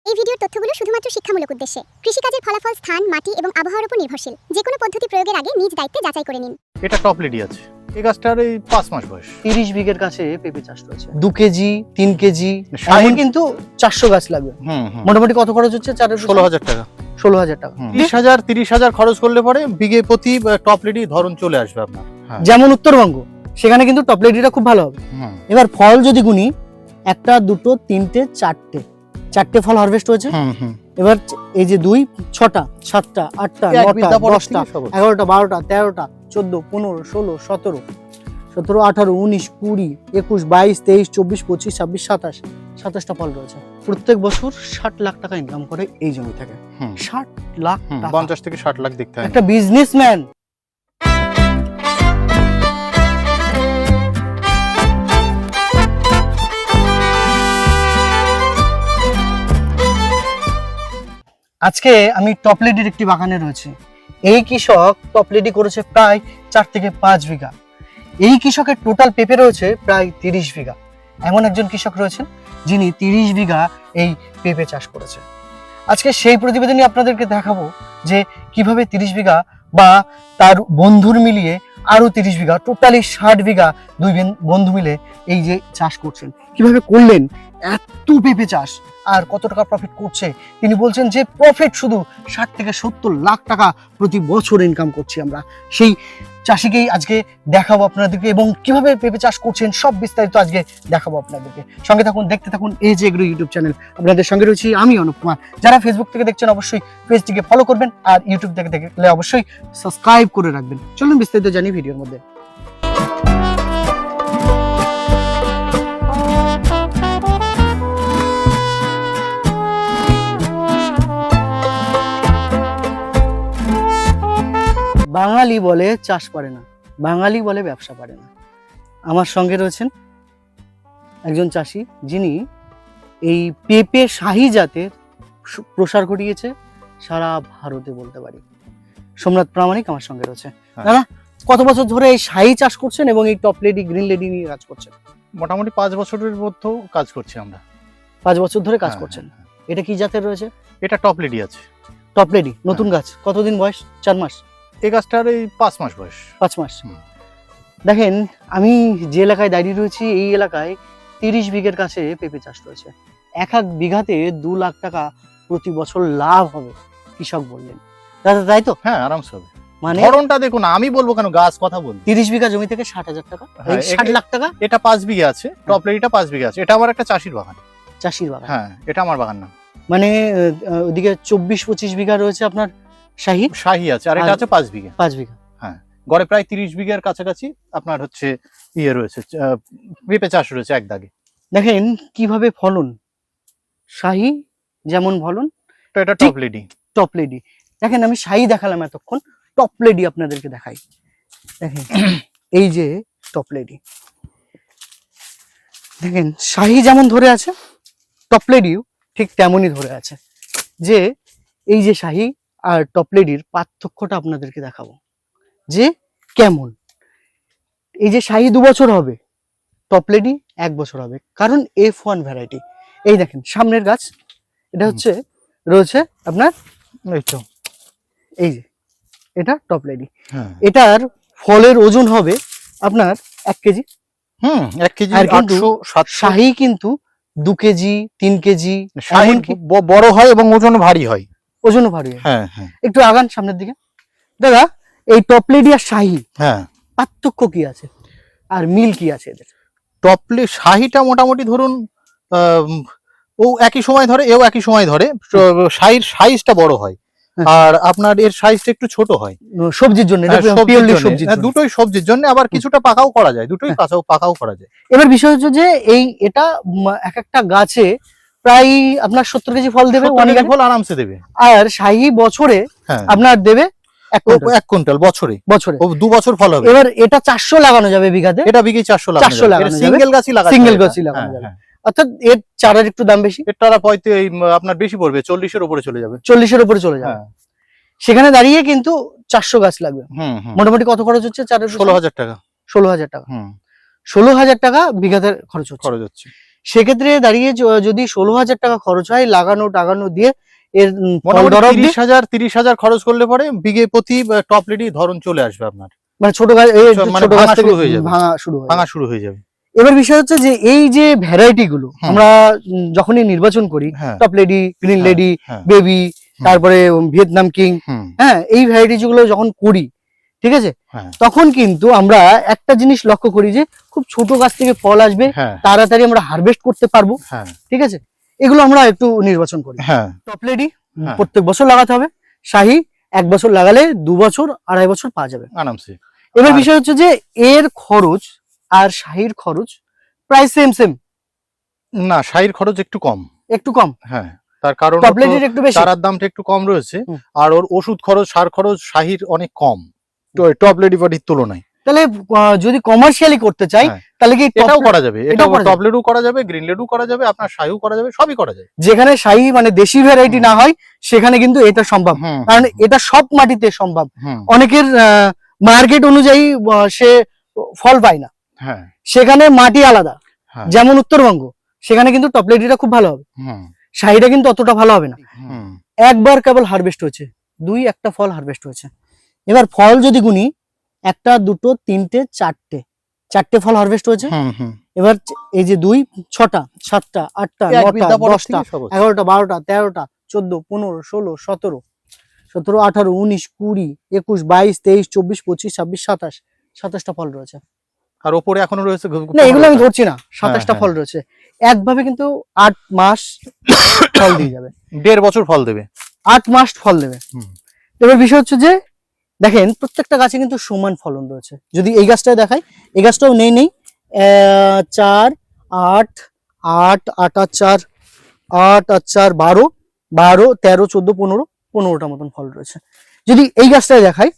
এই ভিডিওর তথ্যগুলো শুধুমাত্র শিক্ষামূলক উদ্দেশ্যে। কৃষিকাজের ফলাফল স্থান, মাটি এবং আবহাওয়ার উপর নির্ভরশীল। যে কোনো পদ্ধতি প্রয়োগের আগে নিজ দায়িত্বে যাচাই করে নিন। এটা টপ লেডি আছে, এই গাছটার এই 5 মাস বয়স। 30 বিঘের কাছে পেঁপে চাষ রয়েছে। 2 কেজি 3 কেজি শাহিন কিন্তু 400 গাছ লাগবে। মোটামুটি কত খরচ হচ্ছে? 16,000 টাকা। 16,000 টাকা। 30,000 খরচ করলে পরে বিঘে প্রতি টপ লেডি ধরন চলে আসবে আপনার। যেমন উত্তরবঙ্গ, সেখানে কিন্তু টপ লেডিটা খুব ভালো হবে। এবার ফল যদি গুনি, একটা দুটো তিনটে চারটে ফল হারভেস্ট হয়েছে। এবার এই যে 2 6টা 7টা 8টা 9টা 10টা 11টা 12টা 13টা 14 15 16 17 17 18 19 20 21 22 23 24 25 26 27টা ফল রয়েছে। প্রত্যেক বছর 60 লাখ টাকা ইনকাম করে এই জমি থেকে। 60 লাখ টাকা, 50 থেকে 60 লাখ দেখতে হয়। একটা বিজনেসম্যান। আজকে আমি টপ লেডির একটি বাগানে রয়েছি। এই কৃষক টপ লেডি করেছে প্রায় 4 থেকে 5 বিঘা। এই কৃষকের টোটাল পেঁপে রয়েছে প্রায় 30 বিঘা। এমন একজন কৃষক রয়েছেন যিনি 30 বিঘা এই পেঁপে চাষ করেছে। আজকে সেই প্রতিবেদনই আপনাদেরকে দেখাবো যে কিভাবে 30 বিঘা বা তার বন্ধুর মিলিয়ে আরো 30 বিঘা, টোটালি 60 বিঘা 2 বন্ধু মিলে এই যে চাষ করছেন। কিভাবে করলেন এত পেঁপে চাষ আর কত টাকা প্রফিট করছে তিনি বলছেন যে প্রফিট শুধু 60 থেকে 70 লাখ টাকা প্রতি বছর ইনকাম করছি আমরা। সেই চাষিকেই আজকে দেখাবো আপনাদেরকে এবং কিভাবে পেঁপে চাষ করছেন সব বিস্তারিত আজকে দেখাবো আপনাদেরকে। সঙ্গে থাকুন, দেখতে থাকুন এজ এগ্রো ইউটিউব চ্যানেল। আপনাদের সঙ্গে রয়েছি আমি অনুপ কুমার। যারা ফেসবুক থেকে দেখছেন অবশ্যই পেজটিকে ফলো করবেন আর ইউটিউব থেকে দেখলে অবশ্যই সাবস্ক্রাইব করে রাখবেন। চলুন বিস্তারিত জানি ভিডিওর মধ্যে। বাঙালি বলে চাষ পারে না, বাঙালি বলে ব্যবসা পারে না। আমার সঙ্গে রয়েছেন একজন চাষি যিনি এই পেঁপে শাহী জাতের প্রসার ঘটিয়েছে সারা ভারতে বলতে পারি। সোমনাথ প্রামাণিক আমার সঙ্গে রয়েছে। দাদা, কত বছর ধরে এই শাহী চাষ করছেন এবং এই টপ লেডি গ্রিন লেডি নিয়ে কাজ করছেন? মোটামুটি 5 বছরের মধ্যে কাজ করছি আমরা। 5 বছর ধরে কাজ করছেন। এটা কি জাতের রয়েছে? এটা টপ লেডি আছে। টপ লেডি নতুন গাছ, কতদিন বয়স? 4 মাস। এই গাছটার এই 5 মাস বয়স। 5 মাস। দেখেন, আমি যে এলাকায় দাঁড়িয়ে রয়েছি এই এলাকায় 30 বিঘের কাছে পেঁপে চাষ রয়েছে। এক বিঘাতে 2 লাখ টাকা প্রতি বছর লাভ হবে কৃষক বললেন। দাদা, তাই তো? হ্যাঁ, আরামসে হবে। মানে ধরনটা দেখুন, আমি বলবো কেন, গাছ কথা বলবো। 30 বিঘা জমি থেকে 60,000 টাকা, 60 লাখ টাকা। এটা 5 বিঘা আছে, টপ লেডিটা 5 বিঘা আছে। এটা আমার একটা চাষির বাগান। চাষির বাগান? হ্যাঁ, এটা আমার বাগান না। মানে ওদিকে 24-25 বিঘা রয়েছে আপনার শাহী আছে, আর এটা আছে 5 বিঘা। 5 বিঘা। হ্যাঁ, গড়ে প্রায় 30 বিঘার কাছাকাছি আপনার হচ্ছে ইয়ে রয়েছে, পেঁপে চাষ রয়েছে এক দাগে। দেখেন কিভাবে ফলন, শাহী যেমন ফলন, এটা টপ লেডি। Top lady. দেখেন, আমি শাহী দেখালাম এতক্ষণ, টপ লেডি আপনাদেরকে দেখাই। দেখেন এই যে টপ লেডি, দেখেন শাহী যেমন ধরে আছে টপ লেডিও ঠিক তেমনই ধরে আছে। যে এই যে শাহী আর টপ লেডির পার্থক্যটা আপনাদেরকে দেখাবো যে কেমন। এই যে শাহী 2 বছর হবে, টপ লেডি 1 বছর হবে, কারণ F1 ভ্যারাইটি। এই দেখেন সামনের গাছ, এটা হচ্ছে রয়েছে আপনার এই যে এটা টপ লেডি। এটার ফলের ওজন হবে আপনার 1 কেজি। 1 কেজি। আর কিন্তু শাহী কিন্তু 2 কেজি 3 কেজি বড় হয় এবং ওজন ভারী হয়। ওজনও ভারী হয়। হ্যাঁ, একটু আগান সামনের দিকে। দাদা, এই টপ লেডি আর শাহী পার্থক্য কি আছে আর মিল কি আছে এদের? শাহীটা মোটামুটি ধরুন ও একই সময় ধরে, এও একই সময় ধরে। শাহীর সাইজটা বড় হয় আর আপনার এর সাইজটা একটু ছোট হয় সবজির জন্য। দুটোই সবজির জন্য, আবার কিছুটা পাকাও করা যায়, দুটোই পাকাও করা যায়। এবার বিষয় হচ্ছে যে এটা এক একটা গাছে প্রায় আপনার 70 কেজি ফল দেবে, ফল আরামসে দেবে। আর শাহী বছরে আপনার দেবে 1 কুইন্টাল বছরে। 2 বছর ফল হবে। এবার এটা 400 লাগানো যাবে বিঘাতে। এটা বিঘে 400 লাগানো যাবে। সিঙ্গেল গাছই লাগানো যাবে। অর্থাৎ এর চারার একটু দাম বেশি। এর চারা আপনার বেশি পড়বে, 40-এর উপরে চলে যাবে। 40-এর উপরে চলে যাবে। সেখানে দাঁড়িয়ে কিন্তু 400 গাছ লাগবে। মোটামুটি কত খরচ হচ্ছে? 16,000 টাকা। 16,000 টাকা। 16,000 টাকা বিঘাতে খরচ হচ্ছে। সেক্ষেত্রে দাঁড়িয়ে যদি 16,000 টাকা খরচ হয় লাগানো দিয়ে এর ফল মোটামুটি ধরা অবধি, 30,000 খরচ করলে পরে বিঘে প্রতি টপ লেডি ধরন চলে আসবে আপনার, মানে ছোট গাছ মানে ছোট গাছ ভাঙা থেকে শুরু হয়ে যাবে। ভাঙা শুরু হয়। ভাঙা শুরু হয়ে যাবে। এবার বিষয় হচ্ছে যে এই যে ভ্যারাইটি গুলো হুম। আমরা যখনই নির্বাচন করি, হ্যাঁ টপ লেডি, গ্রিন হ্যাঁ, লেডি, হ্যাঁ। বেবি, তারপরে ভিয়েতনাম কিং, হুম, হ্যাঁ, এই ভ্যারাইটি গুলো যখন করি, ঠিক আছে, হ্যাঁ তখন কিন্তু আমরা একটা জিনিস লক্ষ্য করি যে খুব ছোট গাছ থেকে ফল আসবে, হ্যাঁ তাড়াতাড়ি আমরা হারভেস্ট করতে পারবো, হ্যাঁ ঠিক আছে, এগুলো আমরা একটু নির্বাচন করি। হ্যাঁ টপ লেডি হ্যাঁ। প্রত্যেক বছর লাগাতে হবে, শাহি 1 বছর লাগালে 2 বছর 2.5 বছর পাওয়া যাবে। আরামসে। এবার আর- বিষয় হচ্ছে যে এর খরচ আর শাহির খরচ প্রায় সেম, না, শাহির খরচ একটু কম। একটু কম, হ্যাঁ, তার কারণ টপ লেডির একটু বেশি। চারার দামটা একটু কম রয়েছে, হুম। আর ওর ওষুধ খরচ, সার খরচ শাহির অনেক কম টপ লেডি বাড়ির তুলনায়। তাহলে যদি কমার্শিয়ালি করতে চাই, হ্যাঁ। তাহলে কি এটাও করা যাবে, এটাও এটাও করা যাবে। টপ লেডু করা যাবে, গ্রিন লেডু করা যাবে, আপনার শাহিও করা যাবে, সবই করা যায়। যেখানে শাহি মানে দেশি ভ্যারাইটি হুম। না হয় সেখানে কিন্তু এটা সম্ভব, হুম, কারণ এটা সব মাটিতে সম্ভব। হুম, অনেকের মার্কেট অনুযায়ী সে ফল পায় না, হ্যাঁ সেখানে মাটি আলাদা, হ্যাঁ যেমন উত্তরবঙ্গ, সেখানে কিন্তু টপ লেডিটা খুব ভালো হবে, হুম, শাহিটা কিন্তু অতটা ভালো হবে না। হুম, একবার কেবল হারভেস্ট হয়েছে, একটা ফল হারভেস্ট হয়েছে। এবার ফল যদি গুনি, 1 2 3 4টে ফল হারভেস্ট হয়েছে। হুম, হুম। এবার এই যে 2 6টা 7টা 8টা এক 9টা বিদ্যা পড়ার 10টা থেকে সব হচ্ছে। 11টা 12টা 13টা 14 15 16 17 17 18 19 20 21 22 23 24 25 26 27টা ফল রয়েছে। আর ওপরে এখনো রয়েছে না, এগুলো আমি 15টা। ধরছি না, 27টা হ্যাঁ। ফল রয়েছে। একভাবে কিন্তু 8 মাস ফল দিয়ে যাবে, 1.5 বছর ফল দেবে। 8 মাস ফল দেবে। হুম। এবার বিষয় হচ্ছে যে দেখেন প্রত্যেকটা গাছে কিন্তু সমান ফলন রয়েছে। যদি এই গাছটায় দেখাই, এই গাছটাও নেই 4 8 8 8 আর 4 8 আর 4 12 12 13 14 15 15টা মতন ফল রয়েছে। যদি এই গাছটায় দেখাই,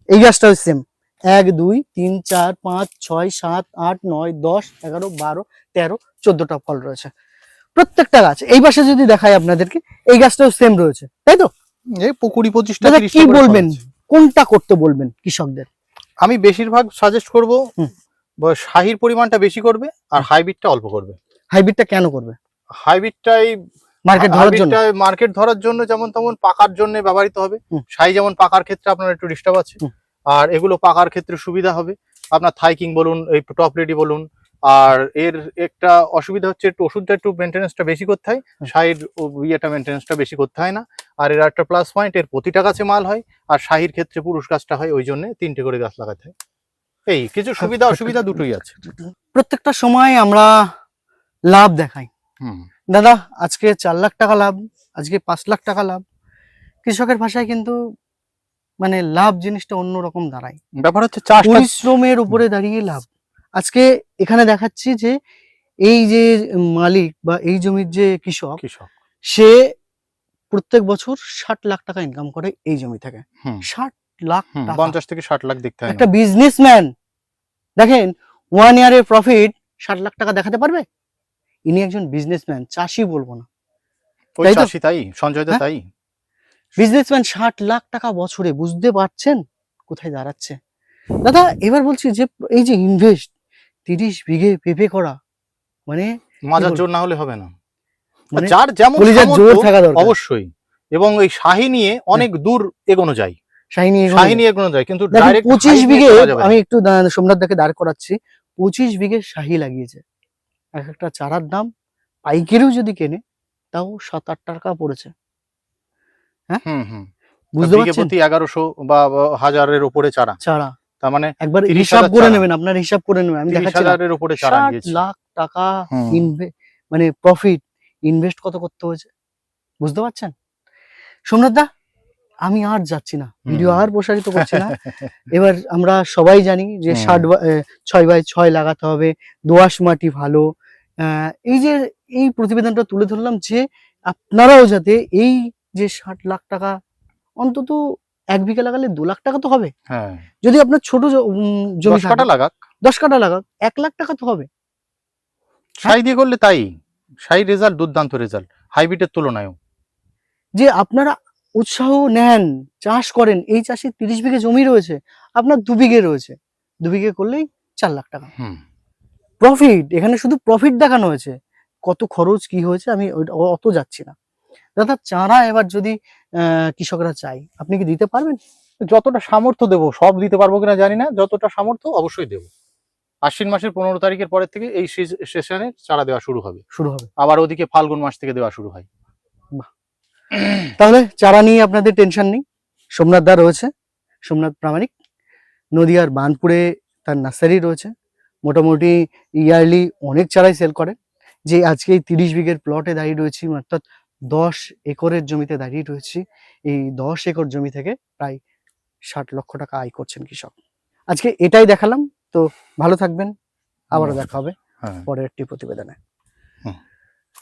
এই গাছটাও সেম 1 2 3 4 5 6 7 8 9 10 11 12 13 14টা ফল রয়েছে প্রত্যেকটা গাছ। এই পাশে যদি দেখাই আপনাদেরকে, এই গাছটাও সেম রয়েছে, তাই তো? এই 20-25টা দাদা 30টা কি করে ফল বলবেন, আছে। কোনটা করতে বলবেন কৃষকদের? আমি বেশিরভাগ সাজেস্ট করব হুম। শাহির পরিমাণটা বেশি করবে আর হাইব্রিডটা অল্প করবে। হাইব্রিডটা কেন করবে? হাইব্রিডটাই মার্কেট ধরার জন্য? মার্কেট ধরার জন্য, যেমন তেমন পাকার জন্য ব্যবহৃত হবে। হুম। শাহি যেমন পাকার ক্ষেত্রে আপনার একটু ডিস্টার্ব আছে, হুম। আর এগুলো পাকার ক্ষেত্রে সুবিধা হবে। আপনার থাইকিং বলুন, এই টপ লেডি বলুন, আর এর একটা অসুবিধা হচ্ছে একটু ওষুধটা একটু মেনটেন্যান্সটা বেশি করতে হয়, শাহির ইয়েটা মেনটেন্যান্সটা বেশি করতে হয় না। আর এর একটা প্লাস পয়েন্ট, এর প্রতিটা গাছে মাল হয়, আর শাহির ক্ষেত্রে পুরুষ গাছটা হয়, ওই জন্য 3টে করে গাছ লাগাতে হয়। এই কিছু সুবিধা অসুবিধা দুটোই আছে। প্রত্যেকটা সময় আমরা লাভ দেখাই, হুম। দাদা আজকে 4 লাখ টাকা লাভ, আজকে 5 লাখ টাকা লাভ। কৃষকের ভাষায় কিন্তু মানে লাভ জিনিসটা অন্যরকম দাঁড়ায়। ব্যাপার হচ্ছে চাষটা পরিশ্রমের উপরে দাঁড়িয়ে লাভ। আজকে এখানে দেখাচ্ছি যে এই যে মালিক বা এই জমির যে কৃষক, কৃষক। সে প্রত্যেক বছর 60 লাখ টাকা ইনকাম করে এই জমি থেকে। হুম। 60 লাখ হুম, টাকা। 50 থেকে 60 লাখ দেখতে হয় একটা না। বিজনেসম্যান দেখেন 1 ইয়ারের প্রফিট 60 লাখ টাকা দেখাতে পারবে? ইনি একজন বিজনেসম্যান, চাষি বলবো না, ওই তাই তো? চাষি তাই, সঞ্জয় দা হ্যাঁ? তাই। বিজনেসম্যান 60 লাখ টাকা বছরে, বুঝতে পারছেন কোথায় দাঁড়াচ্ছে? দাদা এবার বলছি যে এই যে ইনভেস্ট 30 বিঘে পেঁপে করা, মানে মাজার বলবো? জোর না হলে হবে না। মানে যার যেমন কলিজার সামর্থ্য, জোর থাকা দরকার। অবশ্যই। এবং এই শাহি নিয়ে অনেক দূর এগোনো যায়, শাহিনী শাহি নিয়ে এগোনো যায়, কিন্তু দেখেন ডাইরেক্ট 25 বিঘে, আমি একটু সোমনাথ দাকে দাঁড় করাচ্ছি, 25 বিঘে শাহি লাগিয়েছে। এক একটা চারার দাম পাইকারিও যদি কেনে তাও 7-8 টাকা পড়েছে। হুম হুম বুঝতে বিঘে পারছেন? প্রতি 1100 বা 1000-এর উপরে চারা, চারা তার মানে একবার 30,000 হিসাব করে চারা। নেবেন, আপনার হিসাব করে নেবেন, আমি দেখাচ্ছি না। 30,000-এর উপরে চারা 60 দিয়েছে। লাখ টাকা হুম। মানে প্রফিট, ইনভেস্ট কত করতে হয়েছে বুঝতে পারছেন? সোমনাথ দা আমি আর যাচ্ছি না, ভিডিও আর প্রসারিত করছি না। এবার আমরা সবাই জানি যে হুম। 6x6 লাগাতে হবে, দোআঁশ মাটি ভালো। এই যে এই প্রতিবেদনটা তুলে ধরলাম যে আপনারাও যাতে এই যে 60 লাখ টাকা অন্তত 1 বিঘা লাগালে 2 লাখ টাকা তো হবে। হ্যাঁ, যদি আপনার ছোট জমি 10 কাঠা থাকে, লাগাক, 10 কাঠা লাগাক, 1 লাখ টাকা তো হবে। শাহি দিয়ে করলে তাই। শাহি রেজাল্ট, দুর্দান্ত রেজাল্ট হাইব্রিডের তুলনায়ও। যে আপনারা উৎসাহ নেন, চাষ করেন, এই চাষে 30 বিঘে জমি রয়েছে, আপনার 2 বিঘে রয়েছে, 2 বিঘে করলেই 4 লাখ টাকা হুম। প্রফিট। এখানে শুধু প্রফিট দেখানো হয়েছে, কত খরচ কি হয়েছে আমি অত যাচ্ছি না। দাদা চারা এবার যদি কৃষকরা চাই, আপনি কি দিতে পারবেন? যতটা সামর্থ্য দেবো, সব দিতে পারবো কিনা জানি না, যতটা সামর্থ্য অবশ্যই দেবো। আশ্বিন মাসের 15 তারিখের পরের থেকে এই সেশনে চারা দেওয়া শুরু হবে। আবার ওদিকে ফাল্গুন মাস থেকে দেওয়া শুরু হয়। তাহলে চারা নিয়ে আপনাদের টেনশন নেই। সোমনাথ দা রয়েছে, সোমনাথ প্রামাণিক, নদিয়ার বানপুরে তার নার্সারি রয়েছে। মোটামুটি ইয়ারলি অনেক চারাই সেল করেন। যে আজকে এই 30 বিঘের প্লটে দাঁড়িয়ে রয়েছি, অর্থাৎ 10 একরের জমিতে দাঁড়িয়ে রয়েছি। এই 10 একর জমি থেকে প্রায় 60 লক্ষ টাকা আয় করছেন কৃষক। আজকে এটাই দেখালাম। তো ভালো থাকবেন, আবারও দেখা হবে হ্যাঁ। পরের একটি প্রতিবেদনে।